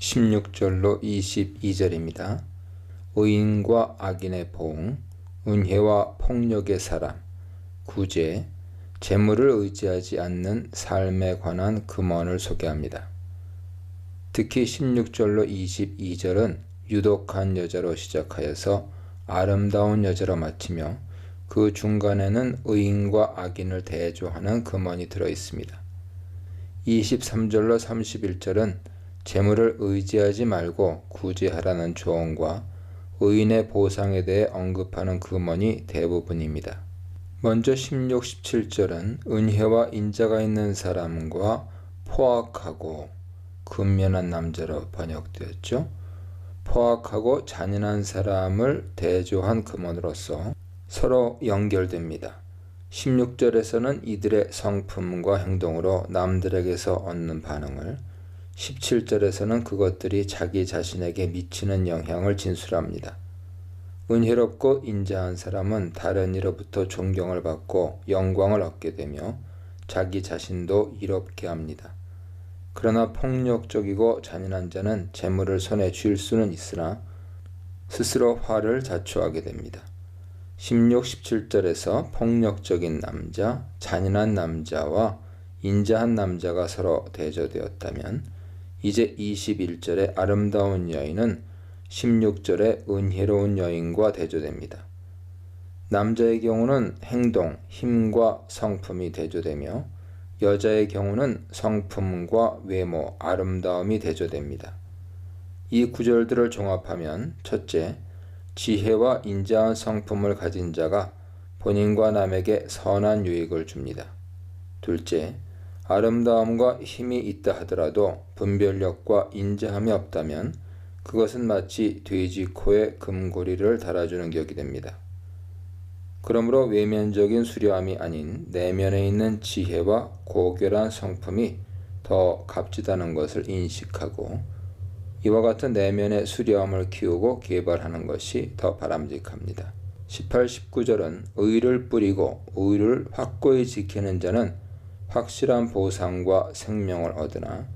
16절로 22절입니다. 의인과 악인의 보응, 은혜와 폭력의 사람, 구제, 재물을 의지하지 않는 삶에 관한 금언을 소개합니다. 특히 16절로 22절은 유독한 여자로 시작하여서 아름다운 여자로 마치며 그 중간에는 의인과 악인을 대조하는 금언이 들어있습니다. 23절로 31절은 재물을 의지하지 말고 구제하라는 조언과 의인의 보상에 대해 언급하는 금언이 대부분입니다. 먼저 16, 17절은 은혜와 인자가 있는 사람과 포악하고 근면한 남자로 번역되었죠. 포악하고 잔인한 사람을 대조한 금언으로서 서로 연결됩니다. 16절에서는 이들의 성품과 행동으로 남들에게서 얻는 반응을, 17절에서는 그것들이 자기 자신에게 미치는 영향을 진술합니다. 은혜롭고 인자한 사람은 다른 이로부터 존경을 받고 영광을 얻게 되며 자기 자신도 이롭게 합니다. 그러나 폭력적이고 잔인한 자는 재물을 손에 쥘 수는 있으나 스스로 화를 자초하게 됩니다. 16, 17절에서 폭력적인 남자, 잔인한 남자와 인자한 남자가 서로 대조되었다면 이제 21절의 아름다운 여인은 16절의 은혜로운 여인과 대조됩니다. 남자의 경우는 행동, 힘과 성품이 대조되며 여자의 경우는 성품과 외모, 아름다움이 대조됩니다. 이 구절들을 종합하면 첫째, 지혜와 인자한 성품을 가진 자가 본인과 남에게 선한 유익을 줍니다. 둘째, 아름다움과 힘이 있다 하더라도 분별력과 인자함이 없다면 그것은 마치 돼지 코에 금고리를 달아주는 격이 됩니다. 그러므로 외면적인 수려함이 아닌 내면에 있는 지혜와 고결한 성품이 더 값지다는 것을 인식하고 이와 같은 내면의 수려함을 키우고 개발하는 것이 더 바람직합니다. 18, 19절은 의를 뿌리고 의를 확고히 지키는 자는 확실한 보상과 생명을 얻으나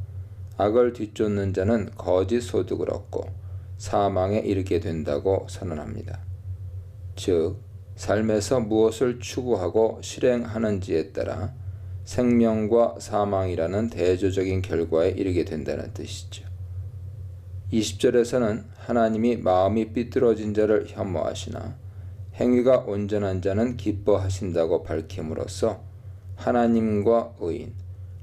악을 뒤쫓는 자는 거짓 소득을 얻고 사망에 이르게 된다고 선언합니다. 즉, 삶에서 무엇을 추구하고 실행하는지에 따라 생명과 사망이라는 대조적인 결과에 이르게 된다는 뜻이죠. 20절에서는 하나님이 마음이 삐뚤어진 자를 혐오하시나 행위가 온전한 자는 기뻐하신다고 밝힘으로써 하나님과 의인,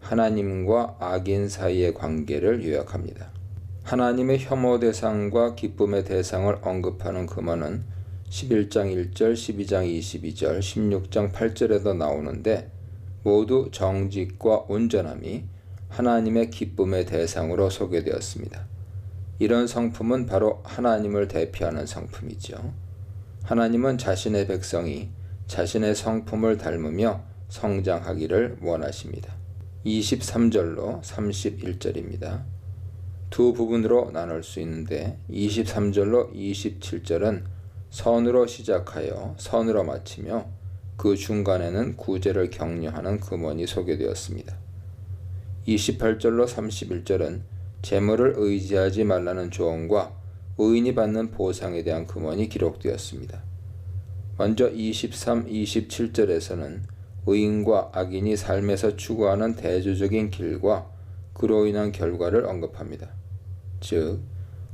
하나님과 악인 사이의 관계를 요약합니다. 하나님의 혐오 대상과 기쁨의 대상을 언급하는 금언은 11장 1절, 12장 22절, 16장 8절에도 나오는데 모두 정직과 온전함이 하나님의 기쁨의 대상으로 소개되었습니다. 이런 성품은 바로 하나님을 대표하는 성품이죠. 하나님은 자신의 백성이 자신의 성품을 닮으며 성장하기를 원하십니다. 23절로 31절입니다. 두 부분으로 나눌 수 있는데 23절로 27절은 선으로 시작하여 선으로 마치며 그 중간에는 구제를 격려하는 금언이 소개되었습니다. 28절로 31절은 재물을 의지하지 말라는 조언과 의인이 받는 보상에 대한 금언이 기록되었습니다. 먼저 23, 27절에서는 의인과 악인이 삶에서 추구하는 대조적인 길과 그로 인한 결과를 언급합니다. 즉,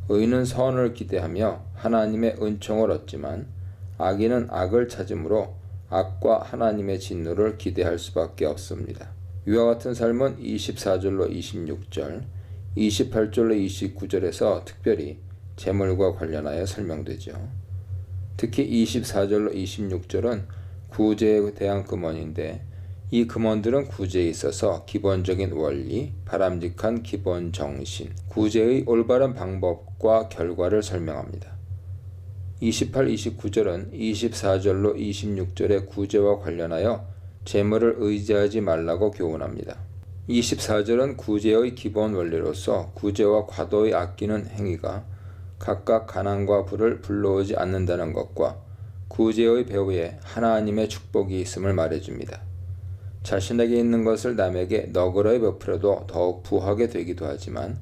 의인은 선을 기대하며 하나님의 은총을 얻지만 악인은 악을 찾음으로 악과 하나님의 진노를 기대할 수밖에 없습니다. 이와 같은 삶은 24절로 26절, 28절로 29절에서 특별히 재물과 관련하여 설명되죠. 특히 24절로 26절은 구제에 대한 금언인데 이 금언들은 구제에 있어서 기본적인 원리, 바람직한 기본 정신, 구제의 올바른 방법과 결과를 설명합니다. 28, 29절은 24절로 26절의 구제와 관련하여 재물을 의지하지 말라고 교훈합니다. 24절은 구제의 기본 원리로서 구제와 과도히 아끼는 행위가 각각 가난과 부를 불러오지 않는다는 것과 구제의 배후에 하나님의 축복이 있음을 말해줍니다. 자신에게 있는 것을 남에게 너그러이 베풀어도 더욱 부하게 되기도 하지만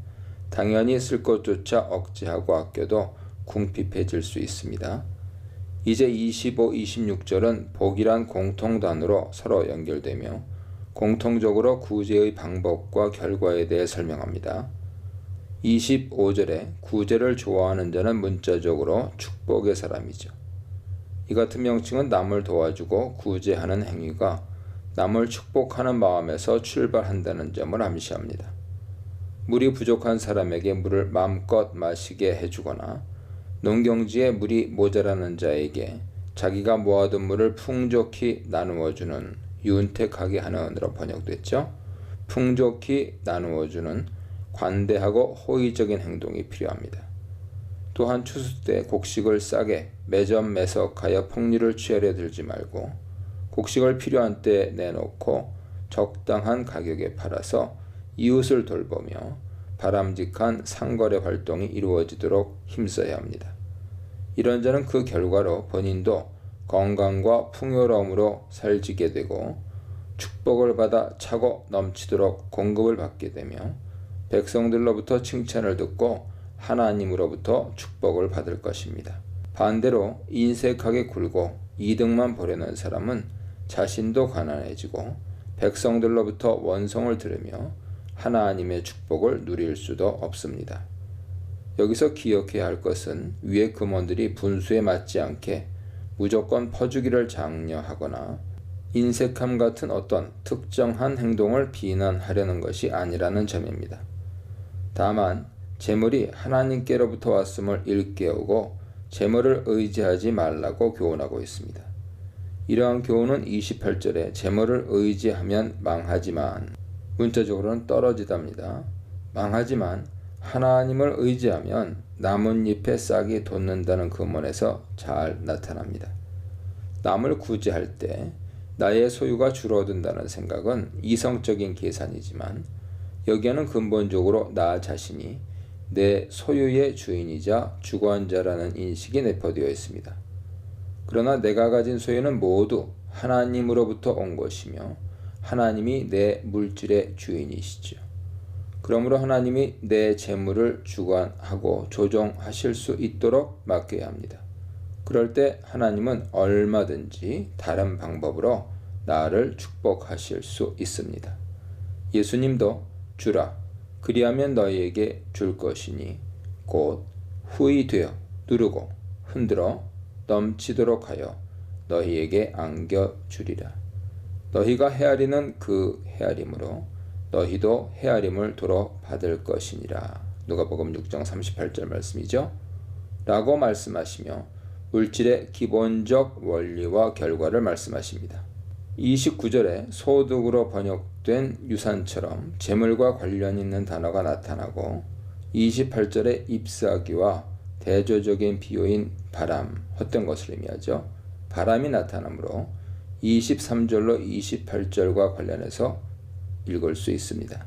당연히 쓸 것조차 억제하고 아껴도 궁핍해질 수 있습니다. 이제 25, 26절은 복이란 공통단어로 서로 연결되며 공통적으로 구제의 방법과 결과에 대해 설명합니다. 25절에 구제를 좋아하는 자는 문자적으로 축복의 사람이죠. 이 같은 명칭은 남을 도와주고 구제하는 행위가 남을 축복하는 마음에서 출발한다는 점을 암시합니다. 물이 부족한 사람에게 물을 마음껏 마시게 해주거나 농경지에 물이 모자라는 자에게 자기가 모아둔 물을 풍족히 나누어주는 윤택하게 하는으로 번역됐죠. 풍족히 나누어주는 관대하고 호의적인 행동이 필요합니다. 또한 추수 때 곡식을 싸게 매점매석하여 폭리를 취하려 들지 말고 곡식을 필요한 때 내놓고 적당한 가격에 팔아서 이웃을 돌보며 바람직한 상거래 활동이 이루어지도록 힘써야 합니다. 이런 자는 그 결과로 본인도 건강과 풍요로움으로 살지게 되고 축복을 받아 차고 넘치도록 공급을 받게 되며 백성들로부터 칭찬을 듣고 하나님으로부터 축복을 받을 것입니다. 반대로 인색하게 굴고 이득만 보려는 사람은 자신도 가난해지고 백성들로부터 원성을 들으며 하나님의 축복을 누릴 수도 없습니다. 여기서 기억해야 할 것은 위의 금원들이 분수에 맞지 않게 무조건 퍼주기를 장려하거나 인색함 같은 어떤 특정한 행동을 비난하려는 것이 아니라는 점입니다. 다만 재물이 하나님께로부터 왔음을 일깨우고 재물을 의지하지 말라고 교훈하고 있습니다. 이러한 교훈은 28절에 재물을 의지하면 망하지만 문자적으로는 떨어지답니다. 망하지만 하나님을 의지하면 나뭇잎에 싹이 돋는다는 근원에서 잘 나타납니다. 남을 구제할 때 나의 소유가 줄어든다는 생각은 이성적인 계산이지만 여기에는 근본적으로 나 자신이 내 소유의 주인이자 주관자라는 인식이 내포되어 있습니다. 그러나 내가 가진 소유는 모두 하나님으로부터 온 것이며 하나님이 내 물질의 주인이시죠. 그러므로 하나님이 내 재물을 주관하고 조정하실 수 있도록 맡겨야 합니다. 그럴 때 하나님은 얼마든지 다른 방법으로 나를 축복하실 수 있습니다. 예수님도 주라 그리하면 너희에게 줄 것이니 곧 후히 되어 누르고 흔들어 넘치도록 하여 너희에게 안겨주리라. 너희가 헤아리는 그 헤아림으로 너희도 헤아림을 도로 받을 것이니라. 누가복음 6장 38절 말씀이죠. 라고 말씀하시며 물질의 기본적 원리와 결과를 말씀하십니다. 29절에 소득으로 번역된 유산처럼 재물과 관련 있는 단어가 나타나고 28절에 잎사귀와 대조적인 비유인 바람, 헛된 것을 의미하죠. 바람이 나타나므로 23절로 28절과 관련해서 읽을 수 있습니다.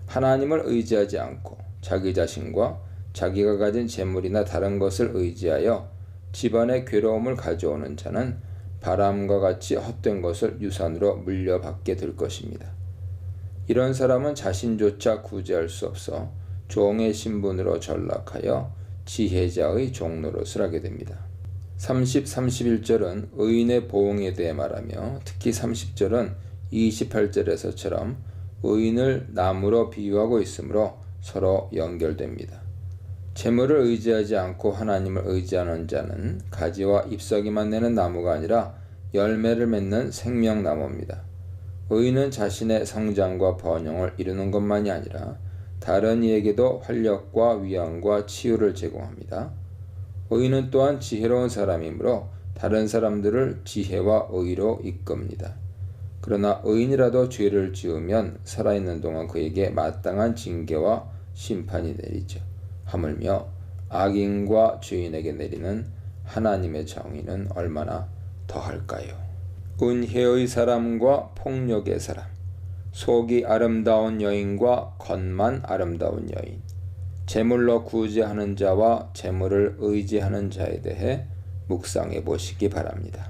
하나님을 의지하지 않고 자기 자신과 자기가 가진 재물이나 다른 것을 의지하여 집안에 괴로움을 가져오는 자는 바람과 같이 헛된 것을 유산으로 물려받게 될 것입니다. 이런 사람은 자신조차 구제할 수 없어 종의 신분으로 전락하여 지혜자의 종노릇을 하게 됩니다. 30, 31절은 의인의 보응에 대해 말하며 특히 30절은 28절에서처럼 의인을 나무로 비유하고 있으므로 서로 연결됩니다. 재물을 의지하지 않고 하나님을 의지하는 자는 가지와 잎사귀만 내는 나무가 아니라 열매를 맺는 생명나무입니다. 의인은 자신의 성장과 번영을 이루는 것만이 아니라 다른 이에게도 활력과 위안과 치유를 제공합니다. 의인은 또한 지혜로운 사람이므로 다른 사람들을 지혜와 의로 이끕니다. 그러나 의인이라도 죄를 지으면 살아있는 동안 그에게 마땅한 징계와 심판이 내리죠. 하물며 악인과 죄인에게 내리는 하나님의 정의는 얼마나 더할까요? 은혜의 사람과 폭력의 사람, 속이 아름다운 여인과 겉만 아름다운 여인, 재물로 구제하는 자와 재물을 의지하는 자에 대해 묵상해 보시기 바랍니다.